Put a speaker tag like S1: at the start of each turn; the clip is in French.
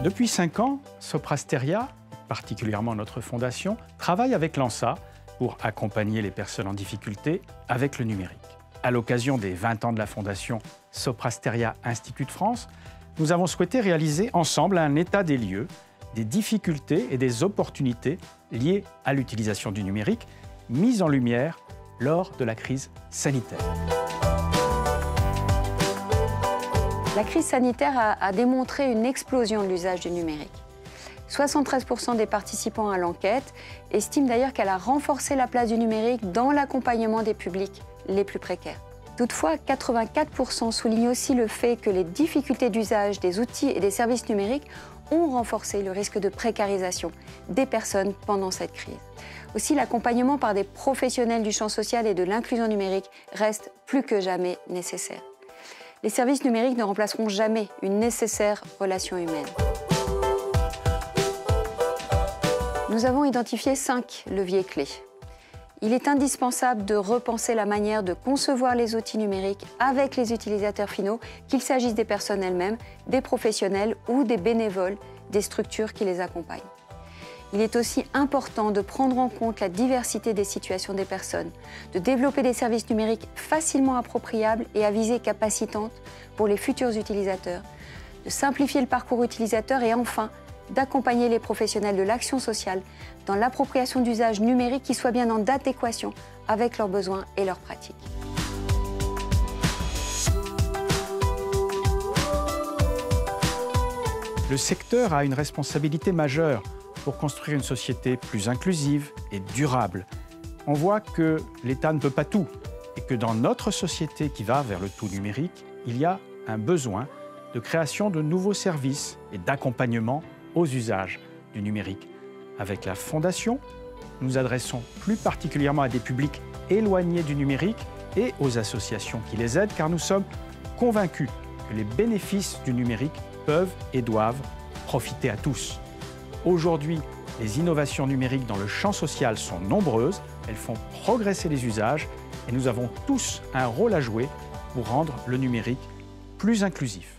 S1: Depuis 5 ans, Soprasteria, particulièrement notre fondation, travaille avec l'ANSA pour accompagner les personnes en difficulté avec le numérique. À l'occasion des 20 ans de la fondation Soprasteria Institut de France, nous avons souhaité réaliser ensemble un état des lieux, des difficultés et des opportunités liées à l'utilisation du numérique, mises en lumière lors de la crise sanitaire.
S2: La crise sanitaire a démontré une explosion de l'usage du numérique. 73% des participants à l'enquête estiment d'ailleurs qu'elle a renforcé la place du numérique dans l'accompagnement des publics les plus précaires. Toutefois, 84% soulignent aussi le fait que les difficultés d'usage des outils et des services numériques ont renforcé le risque de précarisation des personnes pendant cette crise. Aussi, l'accompagnement par des professionnels du champ social et de l'inclusion numérique reste plus que jamais nécessaire. Les services numériques ne remplaceront jamais une nécessaire relation humaine. Nous avons identifié 5 leviers clés. Il est indispensable de repenser la manière de concevoir les outils numériques avec les utilisateurs finaux, qu'il s'agisse des personnes elles-mêmes, des professionnels ou des bénévoles des structures qui les accompagnent. Il est aussi important de prendre en compte la diversité des situations des personnes, de développer des services numériques facilement appropriables et à visée capacitante pour les futurs utilisateurs, de simplifier le parcours utilisateur et enfin, d'accompagner les professionnels de l'action sociale dans l'appropriation d'usages numériques qui soient bien en adéquation avec leurs besoins et leurs pratiques.
S1: Le secteur a une responsabilité majeure pour construire une société plus inclusive et durable. On voit que l'État ne peut pas tout et que dans notre société qui va vers le tout numérique, il y a un besoin de création de nouveaux services et d'accompagnement aux usages du numérique. Avec la Fondation, nous nous adressons plus particulièrement à des publics éloignés du numérique et aux associations qui les aident, car nous sommes convaincus que les bénéfices du numérique peuvent et doivent profiter à tous. Aujourd'hui, les innovations numériques dans le champ social sont nombreuses, elles font progresser les usages et nous avons tous un rôle à jouer pour rendre le numérique plus inclusif.